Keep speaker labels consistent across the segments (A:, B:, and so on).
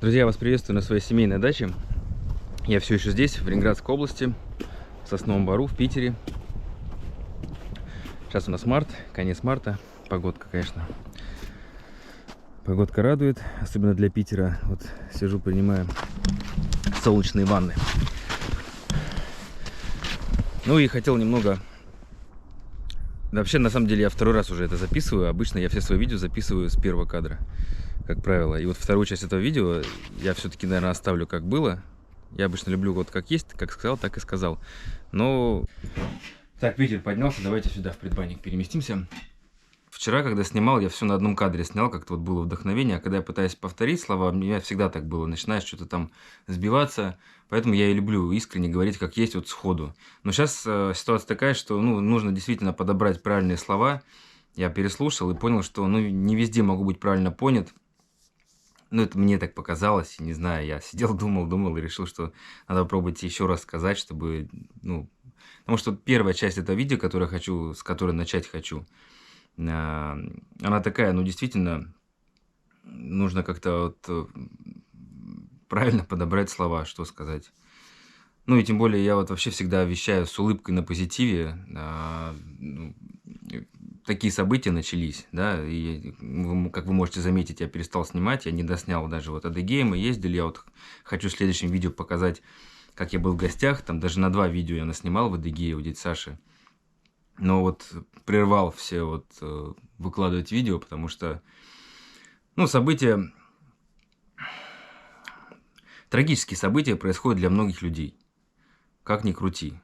A: Друзья, я вас приветствую на своей семейной даче. Я все еще здесь, в Ленинградской области, в Сосновом Бору, в Питере. Сейчас у нас март, конец марта. Погодка, конечно. Погодка радует, особенно для Питера. Вот сижу, принимаю солнечные ванны. Ну и хотел немного... Вообще, на самом деле, я второй раз уже это записываю. Обычно я все свои видео записываю с первого кадра, как правило. И вот вторую часть этого видео я все-таки, наверное, оставлю как было. Я обычно люблю вот как есть, как сказал, так и сказал. Но... Так, Питер поднялся, давайте сюда в предбанник переместимся. Вчера, когда снимал, я все на одном кадре снял, как-то вот было вдохновение. А когда я пытаюсь повторить слова, у меня всегда так было. Начинаешь что-то там сбиваться. Поэтому я и люблю искренне говорить, как есть, вот сходу. Но сейчас ситуация такая, что нужно действительно подобрать правильные слова. Я переслушал и понял, что не везде могу быть правильно понят. Это мне так показалось, не знаю, я сидел, думал и решил, что надо попробовать еще раз сказать, чтобы, потому что первая часть этого видео, с которой начать хочу, она такая, действительно, нужно как-то вот правильно подобрать слова, что сказать. И тем более я вот вообще всегда вещаю с улыбкой на позитиве. Такие события начались, да, и как вы можете заметить, я перестал снимать, я не доснял даже вот Адыгею, мы ездили, я вот хочу в следующем видео показать, как я был в гостях, там даже на 2 видео я наснимал в Адыгее у дяди Саши, но вот прервал все вот выкладывать видео, потому что, события, трагические события происходят для многих людей, как ни крути,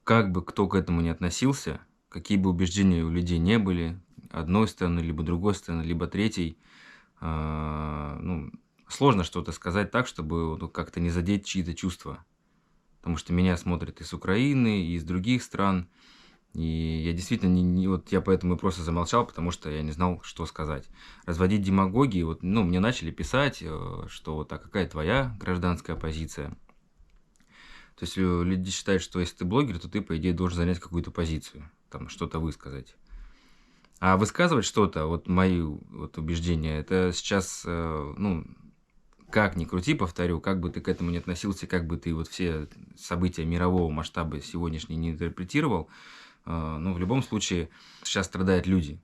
A: как бы кто к этому ни относился, какие бы убеждения у людей не были, одной стороны, либо другой стороны, либо третьей, сложно что-то сказать так, чтобы как-то не задеть чьи-то чувства. Потому что меня смотрят и с Украины, и из других стран. И я действительно я поэтому и просто замолчал, потому что я не знал, что сказать. Разводить демагогии, мне начали писать, что какая твоя гражданская позиция. То есть люди считают, что если ты блогер, то ты, по идее, должен занять какую-то позицию, там что-то высказать. А высказывать что-то, мои убеждения, это сейчас, как ни крути, повторю, как бы ты к этому ни относился, как бы ты все события мирового масштаба сегодняшние не интерпретировал, в любом случае сейчас страдают люди.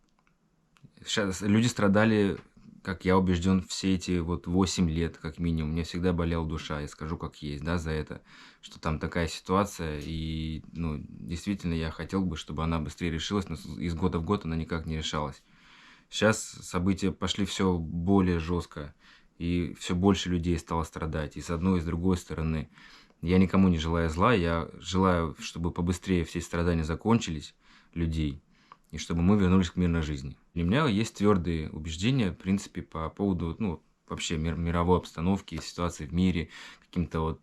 A: Сейчас люди страдали, как я убежден, все эти 8 лет, как минимум. Мне всегда болела душа, я скажу, как есть, да, за это, что там такая ситуация, и, действительно, я хотел бы, чтобы она быстрее решилась, но из года в год она никак не решалась. Сейчас события пошли все более жестко, и все больше людей стало страдать, и с одной, и с другой стороны. Я никому не желаю зла, я желаю, чтобы побыстрее все страдания закончились, людей, и чтобы мы вернулись к мирной жизни. Для меня есть твердые убеждения, в принципе, по поводу, вообще мировой обстановки, ситуации в мире, каким-то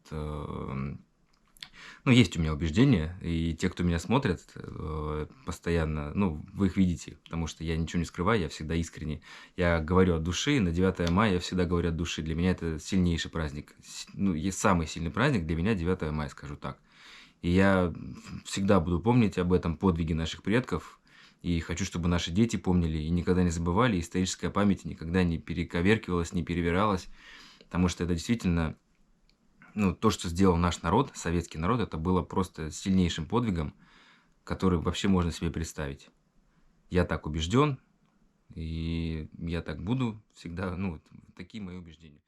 A: есть у меня убеждения, и те, кто меня смотрят постоянно, вы их видите, потому что я ничего не скрываю, я всегда искренне. Я говорю от души, на 9 мая я всегда говорю от души. Для меня это сильнейший праздник. Есть самый сильный праздник для меня 9 мая, скажу так. И я всегда буду помнить об этом подвиге наших предков, и хочу, чтобы наши дети помнили и никогда не забывали, историческая память никогда не перековеркивалась, не перевиралась, потому что это действительно, то, что сделал наш народ, советский народ, это было просто сильнейшим подвигом, который вообще можно себе представить. Я так убежден, и я так буду всегда, такие мои убеждения.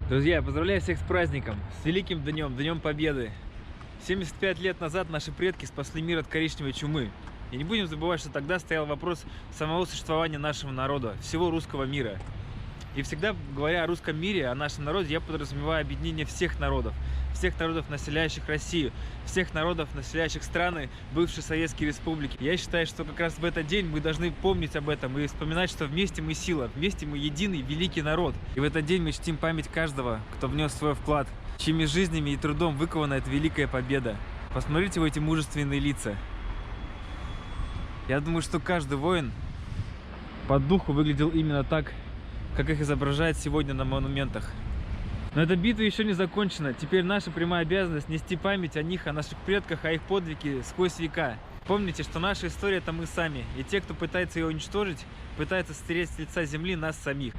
A: Друзья, поздравляю всех с праздником, с великим днем, Днем Победы. 75 лет назад наши предки спасли мир от коричневой чумы. И не будем забывать, что тогда стоял вопрос самого существования нашего народа, всего русского мира. И всегда, говоря о русском мире, о нашем народе, я подразумеваю объединение всех народов.
B: всех народов, населяющих Россию, всех народов, населяющих страны бывшей Советской Республики. Я считаю, что как раз в этот день мы должны помнить об этом и вспоминать, что вместе мы сила, вместе мы единый великий народ. И в этот день мы чтим память каждого, кто внес свой вклад, чьими жизнями и трудом выкована эта великая победа. Посмотрите в эти мужественные лица. Я думаю, что каждый воин по духу выглядел именно так, как их изображают сегодня на монументах. Но эта битва еще не закончена. Теперь наша прямая обязанность нести память о них, о наших предках, о их подвиге сквозь века. Помните, что наша история — это мы сами. И те, кто пытается ее уничтожить, пытаются стереть с лица земли нас самих.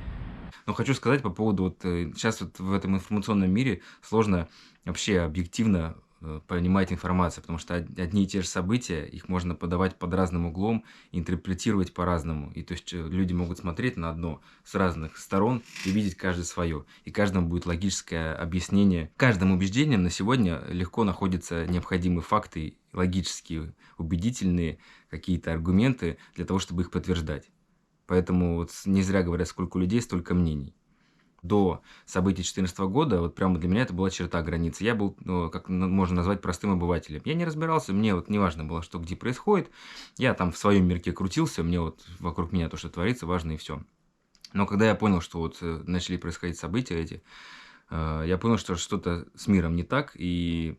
A: Но хочу сказать по поводу сейчас вот в этом информационном мире сложно вообще объективно понимать информацию, потому что одни и те же события, их можно подавать под разным углом, интерпретировать по-разному. И то есть люди могут смотреть на одно с разных сторон и видеть каждый свое. И каждому будет логическое объяснение. Каждым убеждением на сегодня легко находятся необходимые факты, логические, убедительные какие-то аргументы для того, чтобы их подтверждать. Поэтому вот не зря говорят, сколько людей, столько мнений. До событий 2014 года, вот прямо для меня это была черта границы. Я был, как можно назвать, простым обывателем. Я не разбирался, мне вот не важно было, что где происходит. Я там в своем мирке крутился, мне вот вокруг меня то, что творится, важно и все. Но когда я понял, что вот начали происходить события эти, я понял, что что-то с миром не так, и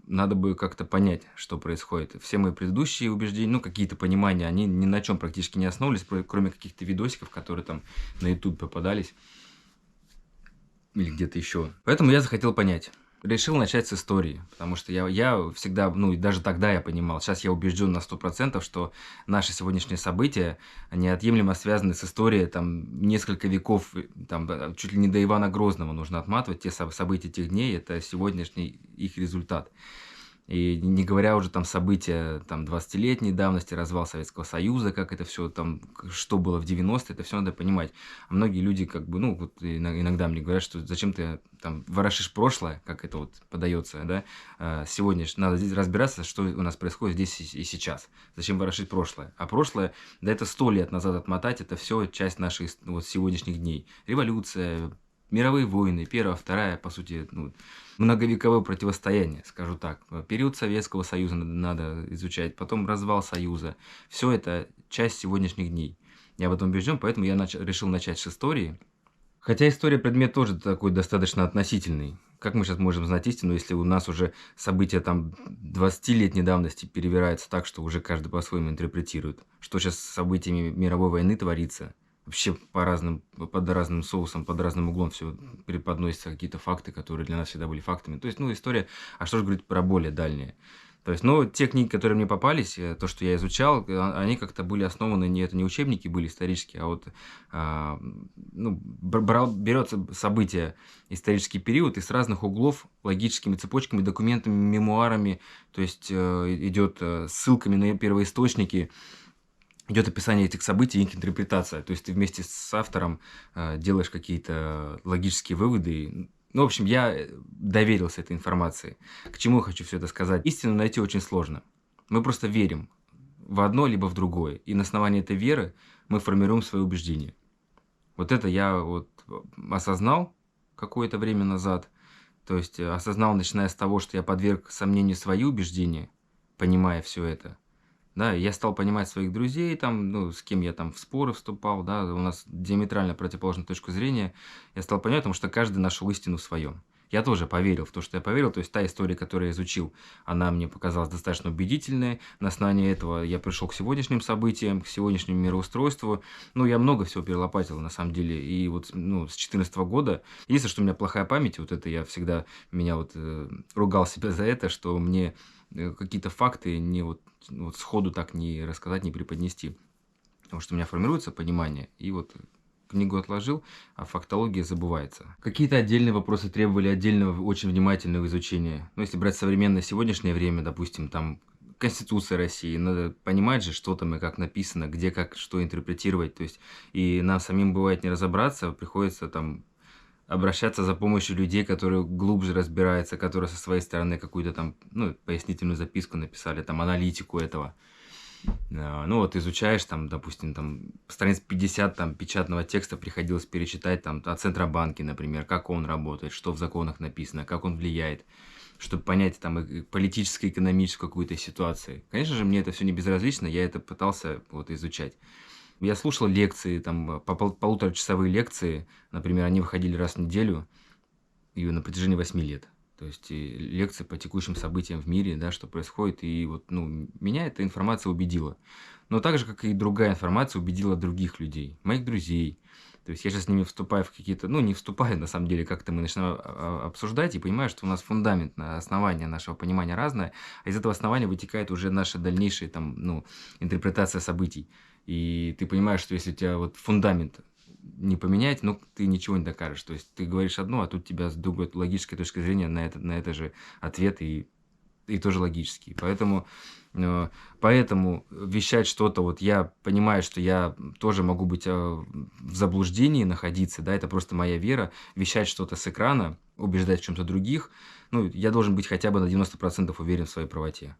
A: надо бы как-то понять, что происходит. Все мои предыдущие убеждения, ну, какие-то понимания, они ни на чем практически не основывались, кроме каких-то видосиков, которые там на YouTube попадались. Или где-то еще. Поэтому я захотел понять. Решил начать с истории, потому что я всегда, ну и даже тогда я понимал, сейчас я убежден на 100%, что наши сегодняшние события неотъемлемо связаны с историей, там, несколько веков, там, чуть ли не до Ивана Грозного нужно отматывать, те события тех дней, это сегодняшний их результат. И не говоря уже там события там 20-летней давности, развал Советского Союза, как это все там, что было в 90-е, это все надо понимать. А многие люди как бы, ну, вот иногда мне говорят, что зачем ты там ворошишь прошлое, как это вот подается, да, сегодня надо здесь разбираться, что у нас происходит здесь и сейчас. Зачем ворошить прошлое? А прошлое, да это 100 лет назад отмотать, это все часть наших вот сегодняшних дней. Революция, мировые войны, первая, вторая, по сути, ну, многовековое противостояние, скажу так. Период Советского Союза надо изучать, потом развал Союза. Все это часть сегодняшних дней. Я в этом убежден, поэтому я решил начать с истории. Хотя история предмет тоже такой достаточно относительный. Как мы сейчас можем знать истину, если у нас уже события там 20-летней давности перевираются так, что уже каждый по-своему интерпретирует. Что сейчас с событиями мировой войны творится? Вообще под разным соусом, под разным углом все преподносятся какие-то факты, которые для нас всегда были фактами. То есть, ну, история, а что же говорить про более дальние? То есть, ну, те книги, которые мне попались, то, что я изучал, они как-то были основаны, это не учебники были исторические, а вот, ну, берется событие, исторический период, и с разных углов логическими цепочками, документами, мемуарами, то есть, идет ссылками на первоисточники, идет описание этих событий и их интерпретация. То есть ты вместе с автором делаешь какие-то логические выводы. Ну, в общем, я доверился этой информации. К чему я хочу все это сказать? Истину найти очень сложно. Мы просто верим в одно либо в другое. И на основании этой веры мы формируем свои убеждения. Вот это я вот осознал какое-то время назад. То есть осознал, начиная с того, что я подверг сомнению свои убеждения, понимая все это. Да, я стал понимать своих друзей, там, ну, с кем я там в споры вступал, да, у нас диаметрально противоположная точка зрения. Я стал понимать, потому что каждый нашел истину в своем. Я тоже поверил в то, что я поверил, то есть та история, которую я изучил, она мне показалась достаточно убедительной. На основании этого я пришел к сегодняшним событиям, к сегодняшнему мироустройству. Ну, я много всего перелопатил, на самом деле, и вот, ну, с 2014 года. Единственное, что у меня плохая память, вот это я всегда, ругал себя за это, что мне какие-то факты не вот сходу так не рассказать, не преподнести. Потому что у меня формируется понимание, и вот книгу отложил, а фактология забывается. Какие-то отдельные вопросы требовали отдельного, очень внимательного изучения. Ну, если брать современное сегодняшнее время, допустим, там Конституция России, надо понимать же, что там и как написано, где, как, что интерпретировать. То есть, и нам самим бывает не разобраться, приходится там обращаться за помощью людей, которые глубже разбираются, которые со своей стороны какую-то там, ну, пояснительную записку написали, там, аналитику этого. Ну вот изучаешь там, допустим, там страниц 50 там печатного текста приходилось перечитать там о Центробанке, например, как он работает, что в законах написано, как он влияет, чтобы понять там политическую, экономическую какую-то ситуацию. Конечно же, мне это все не безразлично, я это пытался вот изучать. Я слушал лекции, там полуторачасовые лекции, например, они выходили раз в неделю и на протяжении 8 лет. То есть лекции по текущим событиям в мире, да, что происходит. И вот, ну, меня эта информация убедила. Но так же, как и другая информация, убедила других людей, моих друзей. То есть я сейчас с ними вступаю в какие-то, ну, не вступаю, на самом деле, как-то мы начинаем обсуждать и понимаю, что у нас фундамент, основание нашего понимания разное, а из этого основания вытекает уже наша дальнейшая, там, ну, интерпретация событий. И ты понимаешь, что если у тебя вот фундамент не поменять, ну, ты ничего не докажешь. То есть ты говоришь одно, а тут тебя с другой логической точки зрения на это же ответ и тоже логический. Поэтому вещать что-то, вот я понимаю, что я тоже могу быть в заблуждении находиться, да, это просто моя вера, вещать что-то с экрана, убеждать в чем-то других, ну, я должен быть хотя бы на 90% уверен в своей правоте.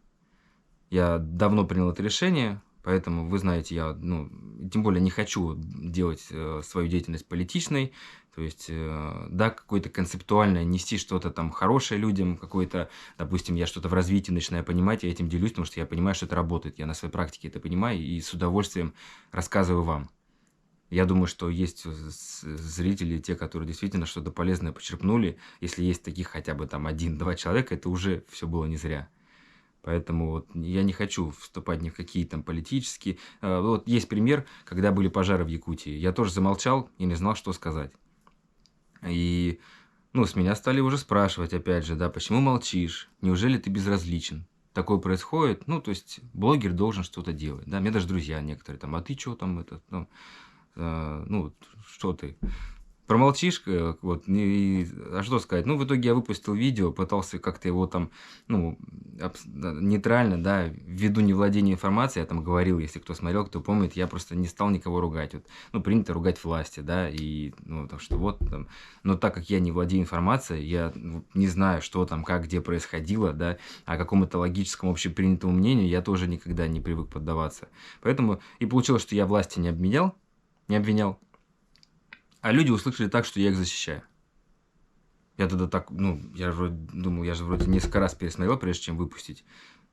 A: Я давно принял это решение, поэтому, вы знаете, я, ну, тем более не хочу делать свою деятельность политичной, то есть, да, какое-то концептуальное, нести что-то там хорошее людям, какое-то, допустим, я что-то в развитии начинаю понимать, я этим делюсь, потому что я понимаю, что это работает, я на своей практике это понимаю и с удовольствием рассказываю вам. Я думаю, что есть зрители, те, которые действительно что-то полезное почерпнули, если есть таких хотя бы там 1-2 человека, это уже все было не зря. Поэтому вот я не хочу вступать ни в какие там политические. Вот есть пример, когда были пожары в Якутии. Я тоже замолчал и не знал, что сказать. И, ну, с меня стали уже спрашивать, опять же, да, почему молчишь? Неужели ты безразличен? Такое происходит. Ну, то есть блогер должен что-то делать. Да, мне даже друзья некоторые там, а ты что там, это, ну, что ты? Промолчишь, вот, а что сказать? Ну, в итоге я выпустил видео, пытался как-то его там, ну, нейтрально, да, ввиду невладения информацией, я там говорил, если кто смотрел, кто помнит, я просто не стал никого ругать. Вот, ну, принято ругать власти, да, и, ну, так что вот там. Но так как я не владею информацией, я не знаю, что там, как, где происходило, да, а какому-то логическому общепринятому мнению я тоже никогда не привык поддаваться. Поэтому и получилось, что я власти не обвинял, а люди услышали так, что я их защищаю. Я тогда так, ну, я вроде думал, я же вроде несколько раз пересмотрел, прежде чем выпустить.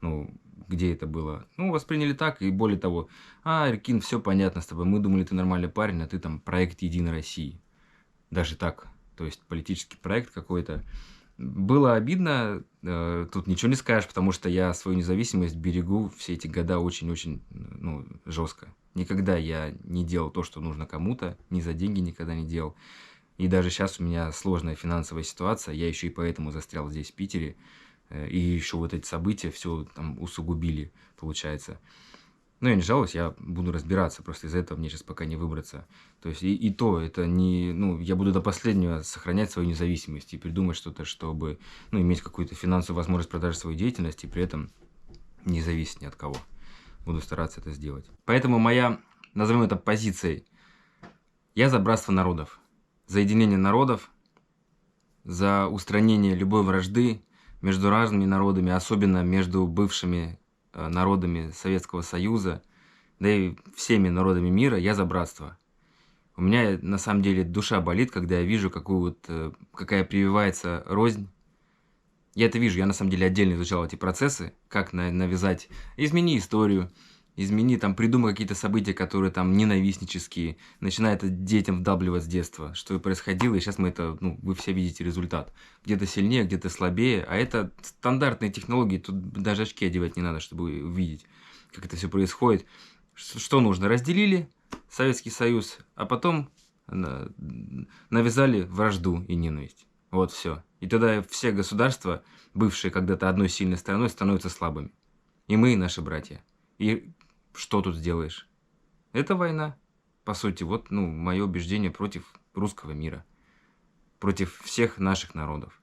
A: Ну, где это было? Ну, восприняли так, и более того, Эркин, все понятно с тобой, мы думали, ты нормальный парень, а ты там проект «Единой России». Даже так, то есть политический проект какой-то. Было обидно, тут ничего не скажешь, потому что я свою независимость берегу все эти года очень-очень, ну, жестко. Никогда я не делал то, что нужно кому-то, ни за деньги никогда не делал. И даже сейчас у меня сложная финансовая ситуация, я еще и поэтому застрял здесь, в Питере. И еще вот эти события все там усугубили, получается. Но я не жалуюсь, я буду разбираться, просто из-за этого мне сейчас пока не выбраться. То есть и то, это не, ну, я буду до последнего сохранять свою независимость и придумать что-то, чтобы, ну, иметь какую-то финансовую возможность продажи своей деятельности, и при этом не зависеть ни от кого. Буду стараться это сделать. Поэтому моя, назовем это позицией, я за братство народов, за единение народов, за устранение любой вражды между разными народами, особенно между бывшими народами Советского Союза, да и всеми народами мира, я за братство. У меня на самом деле душа болит, когда я вижу, какая прививается рознь. Я это вижу, я на самом деле отдельно изучал эти процессы, как навязать, измени историю, измени, там, придумай какие-то события, которые там ненавистнические, начинай это детям вдавливать с детства, что и происходило, и сейчас мы это, ну, вы все видите результат. Где-то сильнее, где-то слабее, а это стандартные технологии, тут даже очки одевать не надо, чтобы увидеть, как это все происходит. Что нужно? Разделили Советский Союз, а потом навязали вражду и ненависть. Вот все. И тогда все государства, бывшие когда-то одной сильной страной, становятся слабыми. И мы, и наши братья. И что тут сделаешь? Это война. По сути, вот, ну, мое убеждение против русского мира. Против всех наших народов.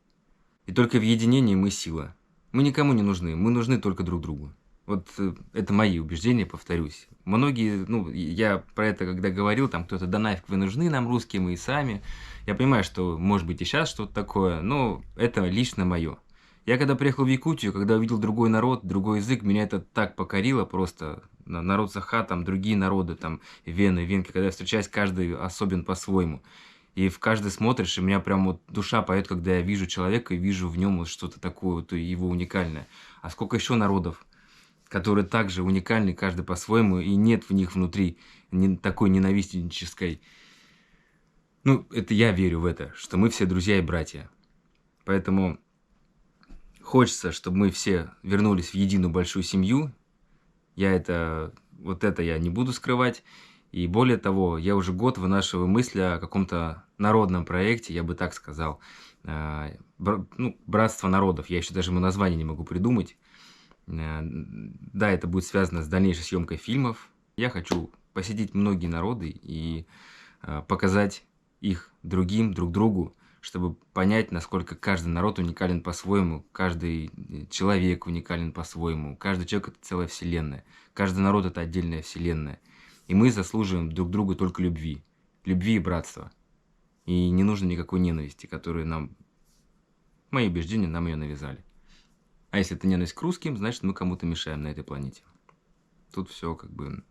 A: И только в единении мы сила. Мы никому не нужны. Мы нужны только друг другу. Вот это мои убеждения, повторюсь. Многие, ну, я про это когда говорил, там кто-то, да нафиг вы нужны нам, русские, мы и сами. Я понимаю, что может быть и сейчас что-то такое, но это лично мое. Я когда приехал в Якутию, когда увидел другой народ, другой язык, меня это так покорило просто. Народ Саха, там другие народы, там вены, венки, когда я встречаюсь, каждый особен по-своему. И в каждый смотришь, и у меня прям вот душа поет, когда я вижу человека и вижу в нем вот что-то такое, вот его уникальное. А сколько еще народов, которые также уникальны, каждый по-своему, и нет в них внутри такой ненавистнической. Ну, это я верю в это, что мы все друзья и братья. Поэтому хочется, чтобы мы все вернулись в единую большую семью. Вот это я не буду скрывать. И более того, я уже год вынашиваю мысли о каком-то народном проекте, я бы так сказал. Братство народов. Я еще даже ему название не могу придумать. Да, это будет связано с дальнейшей съемкой фильмов. Я хочу посетить многие народы и показать их другим, друг другу, чтобы понять, насколько каждый народ уникален по-своему, каждый человек уникален по-своему, каждый человек – это целая вселенная, каждый народ – это отдельная вселенная. И мы заслуживаем друг другу только любви и братства. И не нужно никакой ненависти, которую мои убеждения нам ее навязали. А если это ненависть к русским, значит, мы кому-то мешаем на этой планете. Тут все как бы...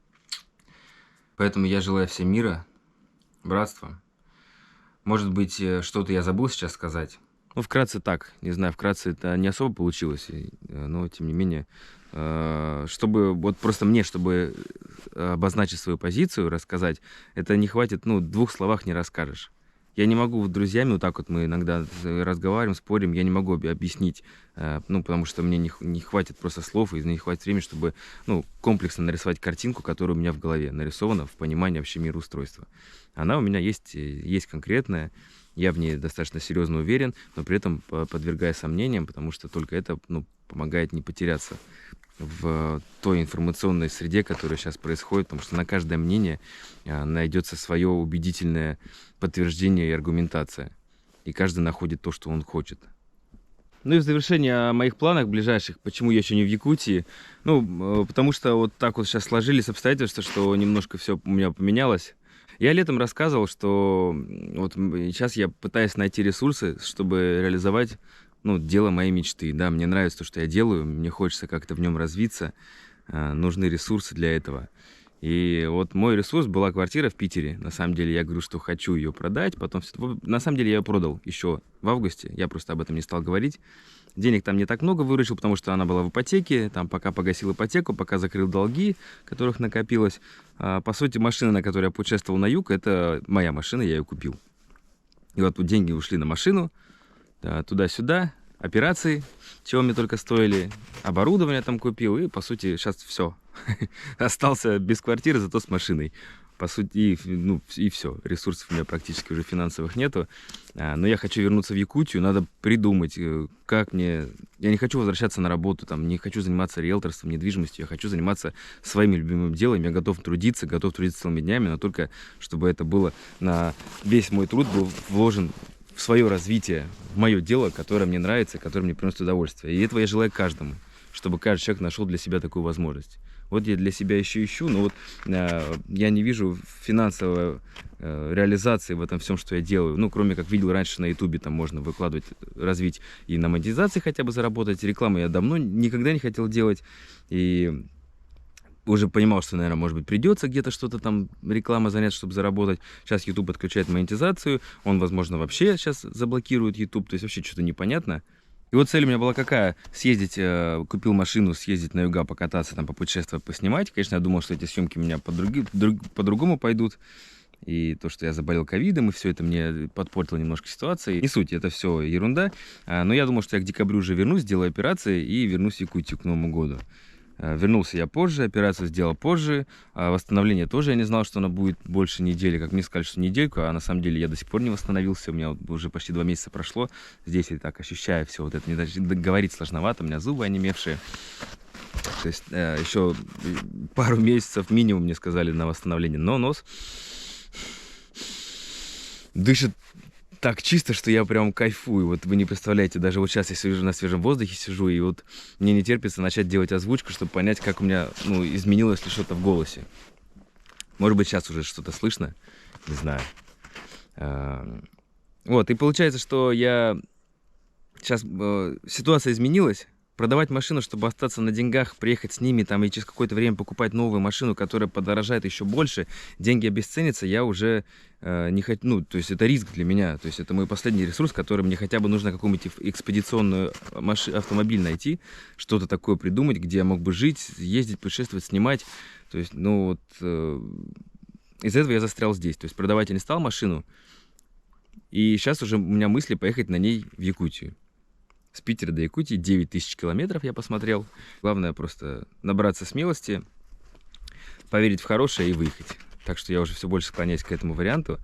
A: Поэтому я желаю всем мира, братства. Может быть, что-то я забыл сейчас сказать. Ну, вкратце так. Не знаю, вкратце это не особо получилось. Но, тем не менее, чтобы... Вот просто мне, чтобы обозначить свою позицию, рассказать, это не хватит, в 2 словах не расскажешь. Я не могу вот друзьями, вот так вот мы иногда разговариваем, спорим, я не могу объяснить, потому что мне не хватит просто слов, и не хватит времени, чтобы комплексно нарисовать картинку, которая у меня в голове нарисована в понимании вообще мироустройства. Она у меня есть конкретная, я в ней достаточно серьезно уверен, но при этом подвергая сомнениям, потому что только это помогает не потеряться в той информационной среде, которая сейчас происходит, потому что на каждое мнение найдется свое убедительное подтверждение и аргументация. И каждый находит то, что он хочет. Ну и в завершение о моих планах ближайших, почему я еще не в Якутии. Потому что вот так вот сейчас сложились обстоятельства, что немножко все у меня поменялось. Я летом рассказывал, что вот сейчас я пытаюсь найти ресурсы, чтобы реализовать дело моей мечты. Да, мне нравится то, что я делаю, мне хочется как-то в нем развиться, нужны ресурсы для этого. И вот мой ресурс была квартира в Питере. На самом деле я говорю, что хочу ее продать, потом... На самом деле я ее продал еще в августе, я просто об этом не стал говорить. Денег там не так много выручил, потому что она была в ипотеке, там пока погасил ипотеку, пока закрыл долги, которых накопилось. По сути, машина, на которой я путешествовал на юг, это моя машина, я ее купил. И вот тут деньги ушли на машину, туда-сюда, операции, чего мне только стоили, оборудование там купил, и, по сути, сейчас все. Остался без квартиры, зато с машиной. По сути, и все. Ресурсов у меня практически уже финансовых нету. Но я хочу вернуться в Якутию, надо придумать, как мне... Я не хочу возвращаться на работу, не хочу заниматься риэлторством, недвижимостью, я хочу заниматься своими любимыми делами. Я готов трудиться целыми днями, но только чтобы это было весь мой труд был вложен в свое развитие, в мое дело, которое мне нравится, которое мне приносит удовольствие. И этого я желаю каждому, чтобы каждый человек нашел для себя такую возможность. Вот я для себя еще ищу, но я не вижу финансовой реализации в этом всем, что я делаю. Кроме как видел раньше на Ютубе, там можно выкладывать, развить и на монетизации хотя бы заработать. Рекламу я давно никогда не хотел делать. И уже понимал, что, наверное, может быть, придется где-то что-то там реклама занять, чтобы заработать. Сейчас YouTube отключает монетизацию, он, возможно, вообще сейчас заблокирует YouTube, то есть вообще что-то непонятно. И вот цель у меня была какая? Съездить, купил машину, съездить на юга, покататься, там, попутешествовать, поснимать. Конечно, я думал, что эти съемки у меня по-другому пойдут. И то, что я заболел ковидом, и все это мне подпортило немножко ситуацию. Не суть, это все ерунда. Но я думал, что я к декабрю уже вернусь, сделаю операции и вернусь в Якутию к Новому году. Вернулся я позже, операцию сделал позже. Восстановление тоже я не знал, что оно будет больше недели. Как мне сказали, что недельку, а на самом деле я до сих пор не восстановился. У меня уже почти 2 месяца прошло. Здесь я так ощущаю все вот это. Мне даже говорить сложновато, у меня зубы онемевшие. То есть еще пару месяцев минимум мне сказали на восстановление. Но нос дышит так чисто, что я прям кайфую. Вот вы не представляете, даже вот сейчас я сижу на свежем воздухе, сижу, и вот мне не терпится начать делать озвучку, чтобы понять, как у меня изменилось ли что-то в голосе. Может быть, сейчас уже что-то слышно, не знаю. Вот, и получается, что я сейчас ситуация изменилась. Продавать машину, чтобы остаться на деньгах, приехать с ними там и через какое-то время покупать новую машину, которая подорожает еще больше, деньги обесценятся, я уже не хочу, ну, то есть это риск для меня, то есть это мой последний ресурс, который мне хотя бы нужно какую-нибудь экспедиционную автомобиль найти, что-то такое придумать, где я мог бы жить, ездить, путешествовать, снимать, то есть, ну, вот из-за этого я застрял здесь, то есть продавать я не стал машину, и сейчас уже у меня мысли поехать на ней в Якутию. С Питера до Якутии 9000 километров я посмотрел. Главное просто набраться смелости, поверить в хорошее и выехать. Так что я уже все больше склоняюсь к этому варианту.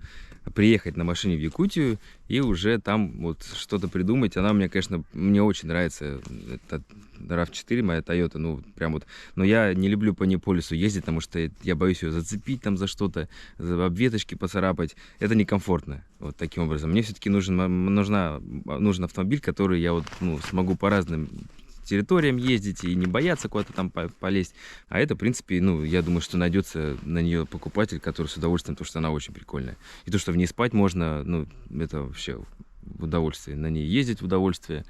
A: Приехать на машине в Якутию и уже там вот что-то придумать. Она у меня, конечно, мне очень нравится. Это RAV4, моя Toyota, ну, прям вот. Но я не люблю по ней по лесу ездить, потому что я боюсь ее зацепить там за что-то, за обветочки поцарапать. Это некомфортно, вот таким образом. Мне все-таки нужен автомобиль, который я вот, ну, смогу по разным территориям ездить и не бояться куда-то там полезть. А это, в принципе, ну, я думаю, что найдется на нее покупатель, который с удовольствием, потому что она очень прикольная. И то, что в ней спать можно, ну, это вообще в удовольствие. На ней ездить в удовольствие.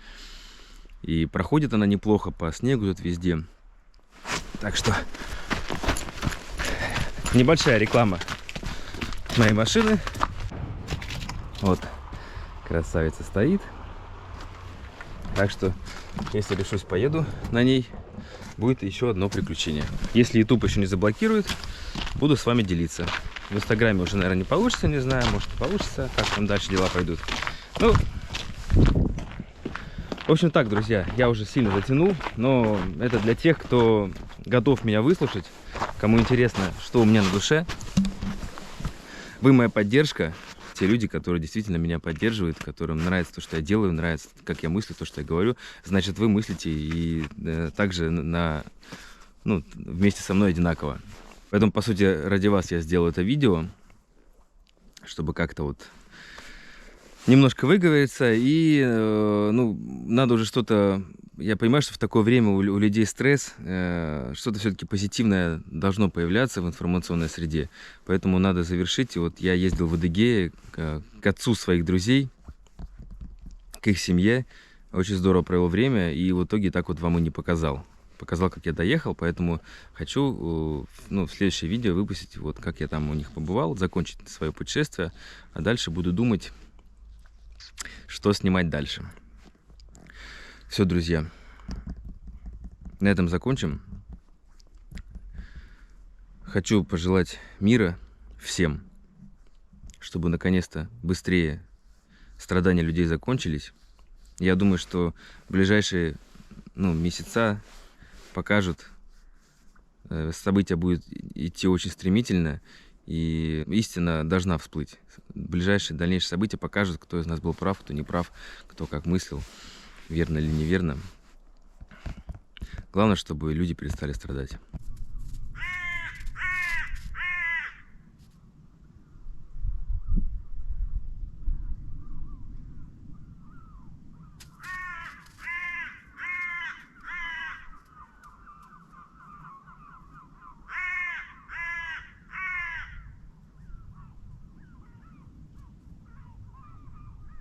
A: И проходит она неплохо по снегу тут везде. Так что небольшая реклама моей машины. Вот, красавица стоит. Так что, если решусь, поеду на ней, будет еще одно приключение. Если YouTube еще не заблокирует, буду с вами делиться. В Инстаграме уже, наверное, не получится, не знаю, может, получится, как там дальше дела пойдут. Ну, в общем так, друзья, я уже сильно затянул, но это для тех, кто готов меня выслушать, кому интересно, что у меня на душе. Вы моя поддержка. Те люди, которые действительно меня поддерживают, которым нравится то, что я делаю, нравится, как я мыслю, то, что я говорю, значит, вы мыслите и также вместе со мной одинаково. Поэтому, по сути, ради вас я сделал это видео, чтобы как-то вот немножко выговориться. И, надо уже что-то... Я понимаю, что в такое время у людей стресс, что-то все-таки позитивное должно появляться в информационной среде. Поэтому надо завершить. И вот я ездил в Адыгею к отцу своих друзей, к их семье. Очень здорово провел время. И в итоге так вот вам и не показал. Показал, как я доехал. Поэтому хочу в следующее видео выпустить, вот как я там у них побывал, закончить свое путешествие. А дальше буду думать, что снимать дальше. Все, друзья, на этом закончим. Хочу пожелать мира всем, чтобы наконец-то быстрее страдания людей закончились. Я думаю, что ближайшие месяца покажут, события будут идти очень стремительно, и истина должна всплыть. Ближайшие, дальнейшие события покажут, кто из нас был прав, кто не прав, кто как мыслил, верно или неверно. Главное, чтобы люди перестали страдать.